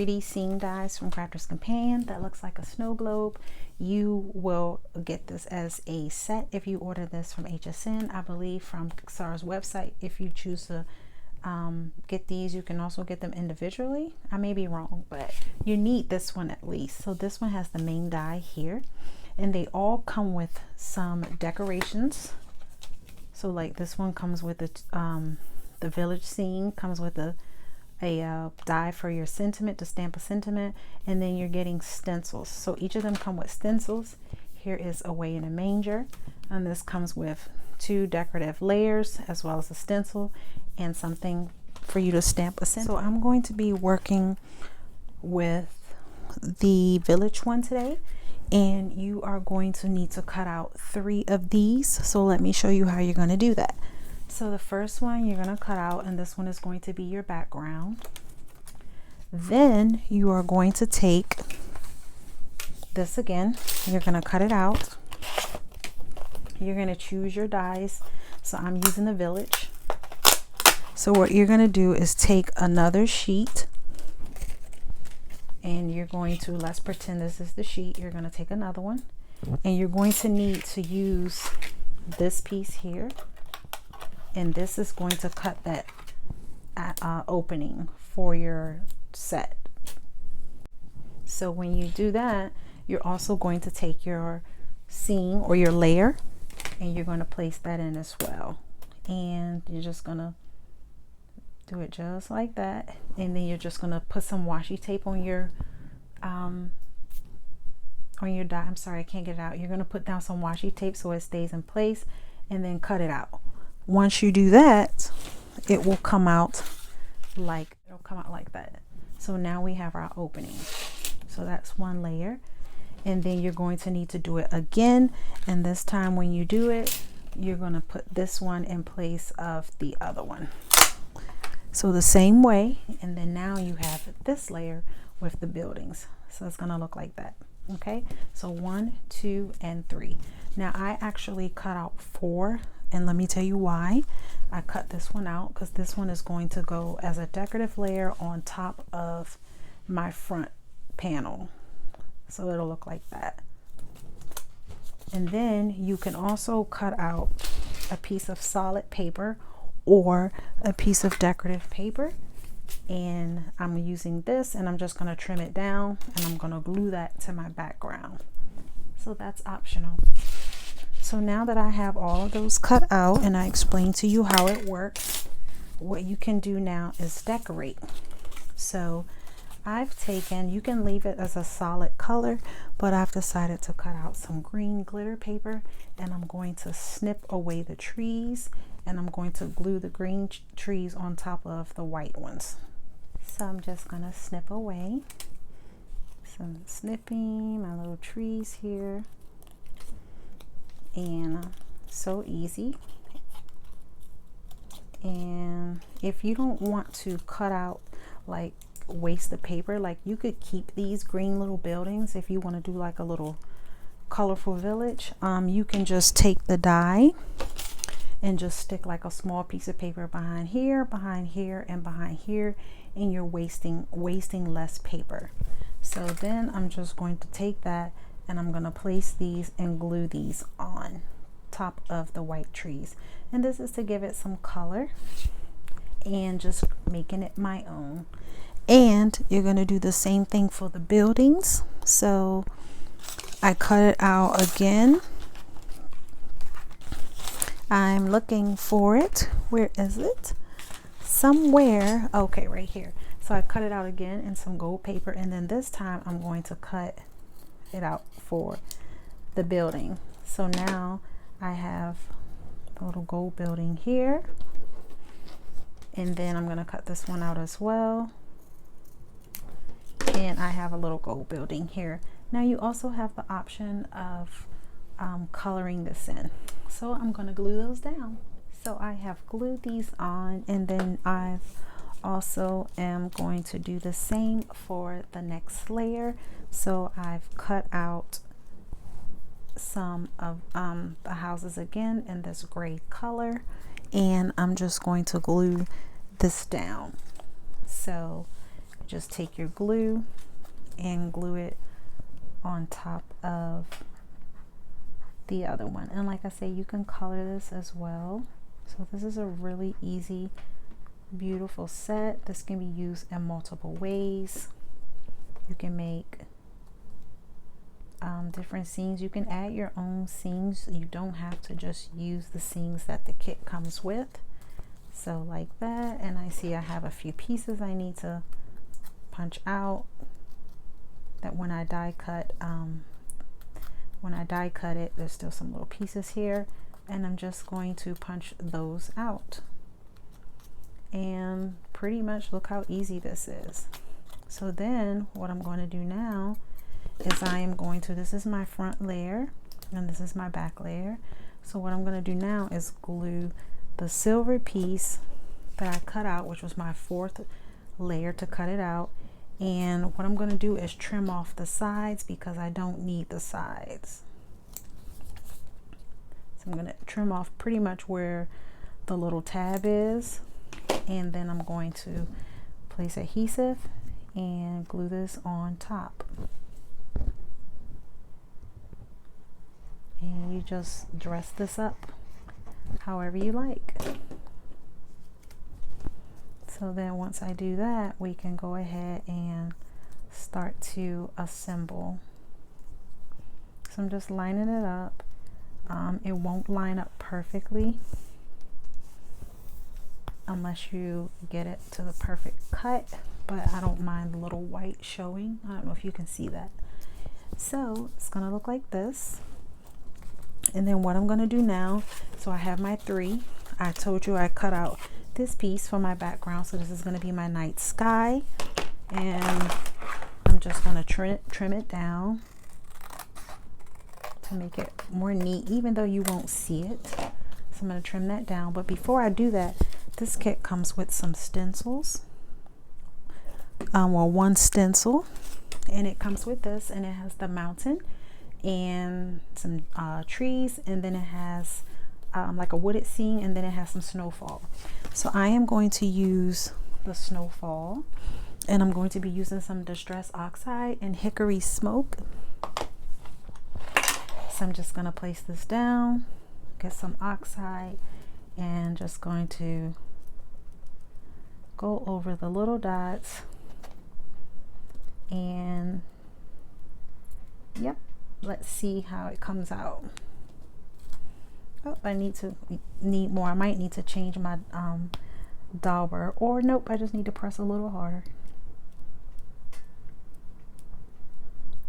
3D scene dies from Crafter's Companion that looks like a snow globe. You will get this as a set if you order this from HSN. I believe from Pixar's website, if you choose to get these, you can also get them individually. I may be wrong, but you need this one at least. So this one has the main die here, and they all come with some decorations. So like this one comes with the village scene, comes with a die for your sentiment, to stamp a sentiment, and then you're getting stencils. So each of them come with stencils. Here is Away in a Manger, and this comes with 2 decorative layers as well as a stencil and something for you to stamp a sentiment. So I'm going to be working with the village one today, and you are going to need to cut out 3 of these. So let me show you how you're going to do that. So the first one you're going to cut out, and this one is going to be your background. Then you are going to take this again, you're going to cut it out. You're going to choose your dies. So I'm using the village. So what you're going to do is take another sheet, and you're going to, let's pretend this is the sheet, you're going to take another one, and you're going to need to use this piece here, and this is going to cut that opening for your set. So when you do that, you're also going to take your scene or your layer, and you're going to place that in as well, and you're just going to do it just like that, and then you're just going to put some washi tape on your die. I'm sorry, I can't get it out. You're going to put down some washi tape so it stays in place, and then cut it out. Once you do that, it will come out like that. So now we have our opening. So that's one layer, and then you're going to need to do it again, and this time when you do it, you're going to put this one in place of the other one. So the same way, and then now you have this layer with the buildings. So it's going to look like that. Okay, so 1, 2, and 3. Now I actually cut out 4, and let me tell you why. I cut this one out because this one is going to go as a decorative layer on top of my front panel. So it'll look like that. And then you can also cut out a piece of solid paper or a piece of decorative paper, and I'm using this, and I'm just going to trim it down, and I'm going to glue that to my background. So that's optional. So now that I have all of those cut out and I explained to you how it works, what you can do now is decorate. So I've taken, you can leave it as a solid color, but I've decided to cut out some green glitter paper, and I'm going to snip away the trees, and I'm going to glue the green trees on top of the white ones. So I'm just going to snip away. So I'm snipping my little trees here, and so easy. And if you don't want to cut out, like, waste the paper, like, you could keep these green little buildings if you want to do like a little colorful village. You can just take the die and just stick like a small piece of paper behind here, and behind here, and you're wasting less paper. So then I'm just going to take that, and I'm going to place these and glue these on top of the white trees, and this is to give it some color and just making it my own. And you're going to do the same thing for the buildings. So I cut it out again. I'm looking for it. Where is it? Somewhere. Okay, right here. So I cut it out again in some gold paper, and then this time I'm going to cut it out for the building. So now I have a little gold building here, and then I'm going to cut this one out as well. And I have a little gold building here. Now you also have the option of coloring this in. So I'm going to glue those down. So I have glued these on, and then I've also am going to do the same for the next layer. So I've cut out some of the houses again in this gray color, and I'm just going to glue this down. So just take your glue and glue it on top of the other one. And like I say, you can color this as well. So this is a really easy, beautiful set. This can be used in multiple ways. You can make different scenes. You can add your own scenes. You don't have to just use the scenes that the kit comes with. So like that. And I see I have a few pieces I need to punch out that when I die cut it, there's still some little pieces here, and I'm just going to punch those out. And pretty much look how easy this is. So then what I'm going to do now is this is my front layer and this is my back layer. So what I'm going to do now is glue the silver piece that I cut out, which was my fourth layer to cut it out. And what I'm going to do is trim off the sides because I don't need the sides. So I'm going to trim off pretty much where the little tab is, and then I'm going to place adhesive and glue this on top. And you just dress this up however you like. So then once I do that, we can go ahead and start to assemble. So I'm just lining it up. It won't line up perfectly unless you get it to the perfect cut, but I don't mind the little white showing. I don't know if you can see that. So it's gonna look like this. And then what I'm gonna do now, so I have my 3. I told you I cut out this piece for my background, so this is going to be my night sky, and I'm just going to trim it down to make it more neat, even though you won't see it. So I'm going to trim that down. But before I do that, this kit comes with some stencils, well, one stencil, and it comes with this, and it has the mountain and some trees, and then it has like a wooded scene, and then it has some snowfall. So I am going to use the snowfall, and I'm going to be using some distress oxide and hickory smoke. So I'm just going to place this down, get some oxide, and just going to go over the little dots, and yep, let's see how it comes out. Oh, I need more. I might need to change my dauber, or nope, I just need to press a little harder.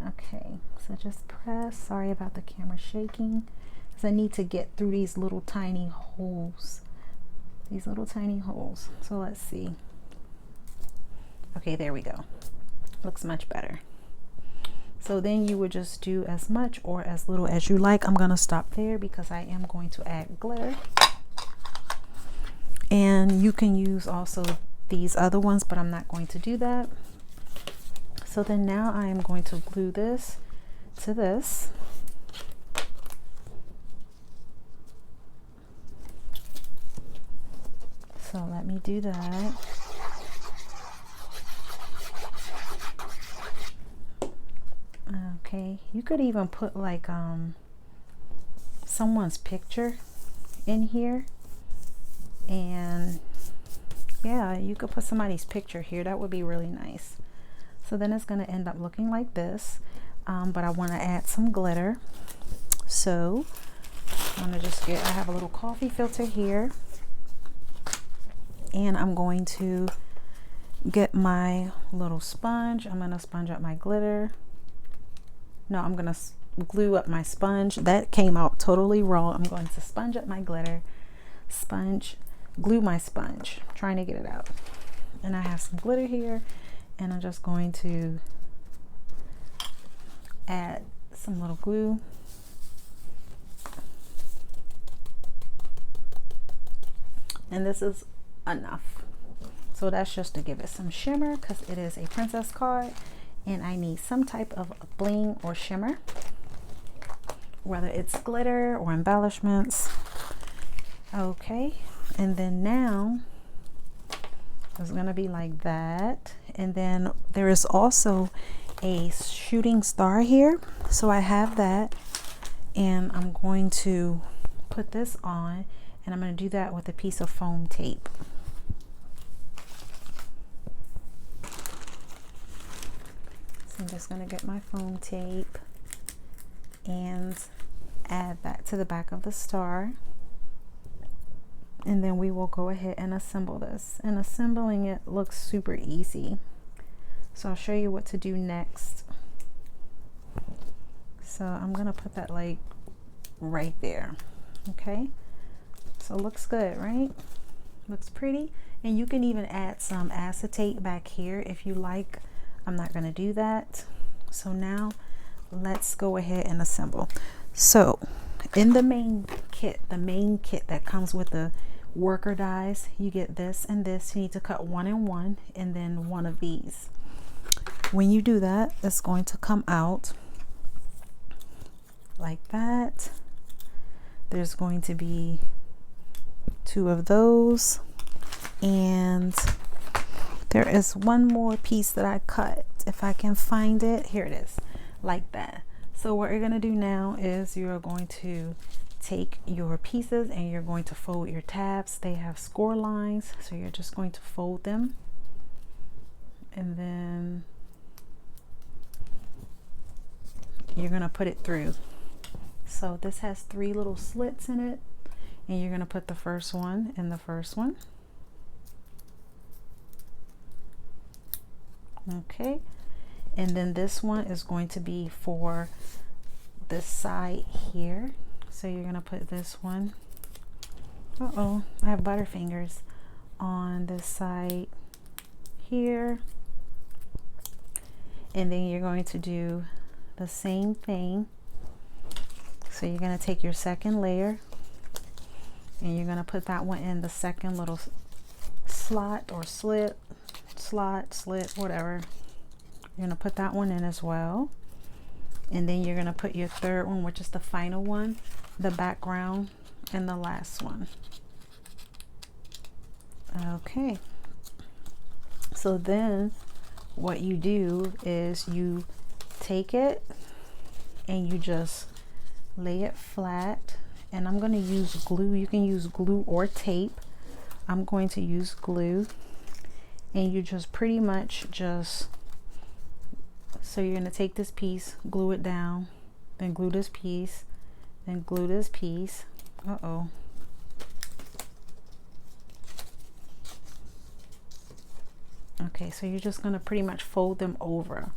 Okay, so just press. Sorry about the camera shaking, because I need to get through these little tiny holes. These little tiny holes. So let's see. Okay, there we go. Looks much better. So then you would just do as much or as little as you like. I'm going to stop there because I am going to add glitter. And you can use also these other ones, but I'm not going to do that. So then now I am going to glue this to this. So let me do that. Okay, you could even put like someone's picture in here, and yeah, you could put somebody's picture here. That would be really nice. So then it's going to end up looking like this, but I want to add some glitter. So I'm going to just I have a little coffee filter here, and I'm going to get my little sponge. I'm going to sponge up my glitter. No, I'm going to glue up my sponge. That came out totally wrong. I'm going to sponge up my glitter, glue my sponge, trying to get it out. And I have some glitter here, and I'm just going to add some little glue. And this is enough. So that's just to give it some shimmer, because it is a princess card. And I need some type of bling or shimmer, whether it's glitter or embellishments. Okay, and then now it's gonna be like that, And then there is also a shooting star here, so I have that, and I'm going to put this on, and I'm going to do that with a piece of foam tape. So I'm just going to get my foam tape and add that to the back of the star, and then we will go ahead and assemble this. And assembling it looks super easy, so I'll show you what to do next. So I'm gonna put that like right there. Okay, so it looks good, right? Looks pretty. And you can even add some acetate back here if you like. I'm not gonna do that. So now let's go ahead and assemble. So in the main kit that comes with the worker dies, you get this and this. You need to cut 1 and 1, and then one of these. When you do that, it's going to come out like that. There's going to be 2 of those, and there is one more piece that I cut. If I can find it, here it is, like that. So what you're going to do now is you're going to take your pieces and you're going to fold your tabs. They have score lines, so you're just going to fold them, and then you're going to put it through. So this has 3 little slits in it, and you're going to put the first one in the first one. Okay, and then this one is going to be for this side here. So you're going to put this one, I have butterfingers, on this side here, and then you're going to do the same thing. So you're going to take your second layer and you're going to put that one in the second little slot or slit, whatever. You're going to put that one in as well, and then you're going to put your third one, which is the final one, the background, and the last one. Okay, so then what you do is you take it and you just lay it flat, and I'm going to use glue. You can use glue or tape. I'm going to use glue, and you just pretty much just, so you're going to take this piece, glue it down, then glue this piece, then glue this piece. Okay, so you're just going to pretty much fold them over.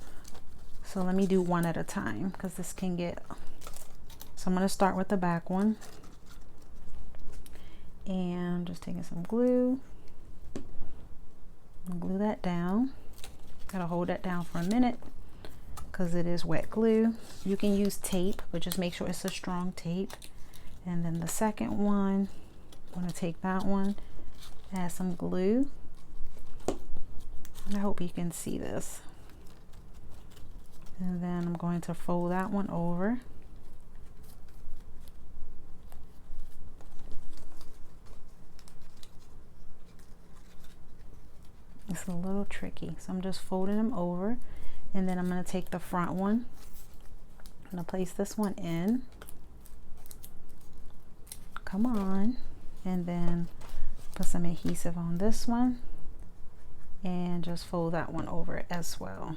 So let me do one at a time, because this can get, so I'm going to start with the back one, and just taking some glue and glue that down. Gotta hold that down for a minute because it is wet glue. You can use tape, but just make sure it's a strong tape. And then the second one, I'm going to take that one, add some glue, and I hope you can see this. And then I'm going to fold that one over. It's a little tricky, so I'm just folding them over, and then I'm going to take the front one. I'm going to place this one in. Come on. And then put some adhesive on this one, and just fold that one over as well.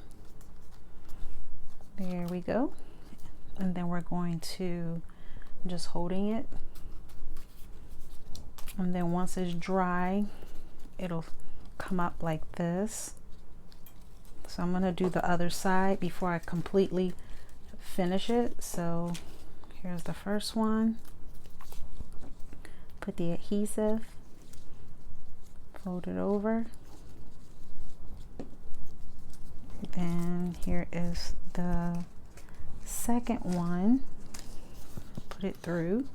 There we go. And then we're going to, just holding it, and then once it's dry, it'll come up like this. So I'm going to do the other side before I completely finish it. So here's the first one. Put the adhesive, fold it over. Then here is the second one. Put it through.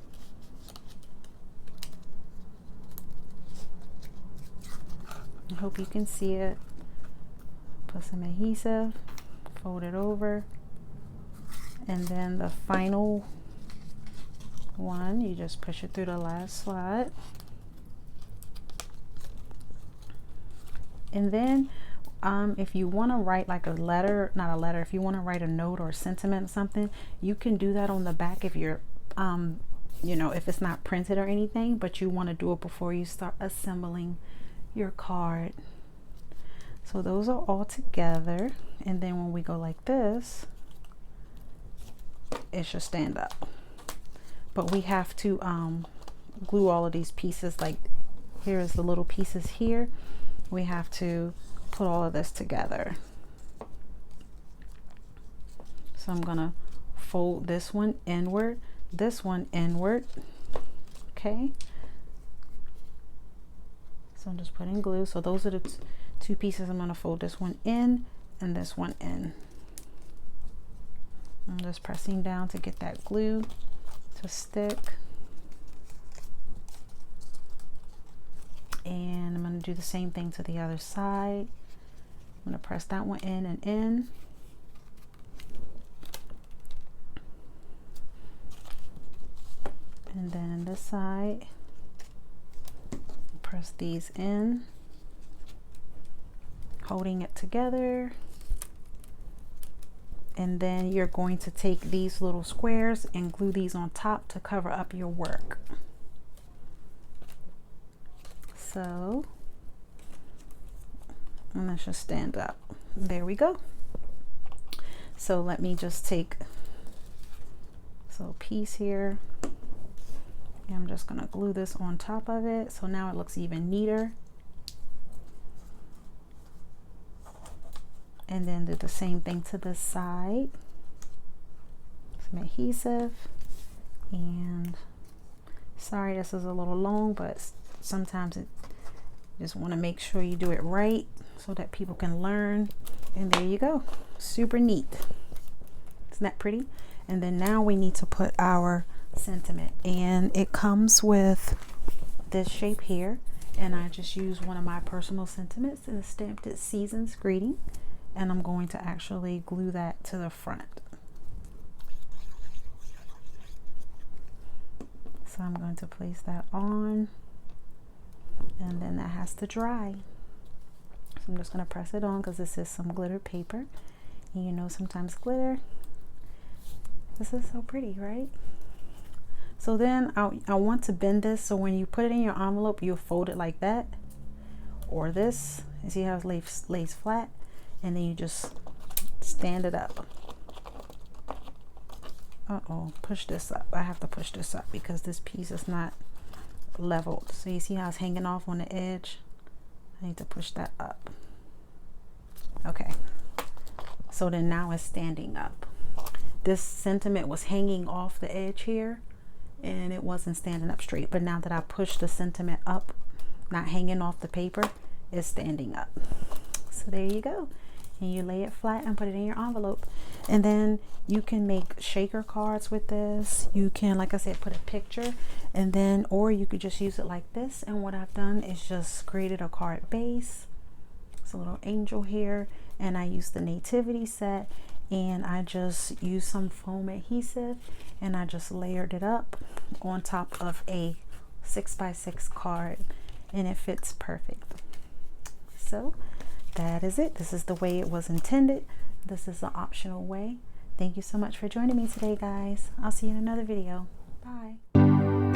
I hope you can see it. Put some adhesive, fold it over, and then the final one, you just push it through the last slot. And then If you want to write like a letter, not a letter, if you want to write a note or a sentiment or something, you can do that on the back if you're, you know, if it's not printed or anything, but you want to do it before you start assembling your card. So those are all together. And then when we go like this, it should stand up. But we have to glue all of these pieces. Like here's the little pieces here. We have to put all of this together. So I'm gonna fold this one inward, this one inward. Okay. So I'm just putting glue. So those are the two pieces. I'm gonna fold this one in and this one in. I'm just pressing down to get that glue to stick. And I'm going to do the same thing to the other side. I'm going to press that one in and in. And then this side, press these in, holding it together. And then you're going to take these little squares and glue these on top to cover up your work. So, and that should stand up. There we go. So let me just take this little piece here. And I'm just gonna glue this on top of it. So now it looks even neater. And then do the same thing to this side. Some adhesive. And sorry, this is a little long, but sometimes it just want to make sure you do it right so that people can learn. And there you go. Super neat. Isn't that pretty? And then now we need to put our sentiment, and it comes with this shape here. And I just use one of my personal sentiments and stamped it Season's Greeting. And I'm going to actually glue that to the front. So I'm going to place that on, and then that has to dry. So I'm just going to press it on because this is some glitter paper. And you know, sometimes glitter, this is so pretty, right? So then I want to bend this, so when you put it in your envelope, you'll fold it like that. Or this, you see how it lays flat? And then you just stand it up. Uh-oh, push this up. I have to push this up because this piece is not leveled. So you see how it's hanging off on the edge? I need to push that up. Okay. So then now it's standing up. This sentiment was hanging off the edge here and it wasn't standing up straight. But now that I push the sentiment up, not hanging off the paper, it's standing up. So there you go. And you lay it flat and put it in your envelope. And then you can make shaker cards with this. You can, like I said, put a picture, and then, or you could just use it like this. And what I've done is just created a card base. It's a little angel here, and I use the nativity set, and I just use some foam adhesive, and I just layered it up on top of a 6x6 card, and it fits perfect. So that is it. This is the way it was intended. This is the optional way. Thank you so much for joining me today, guys. I'll see you in another video. Bye.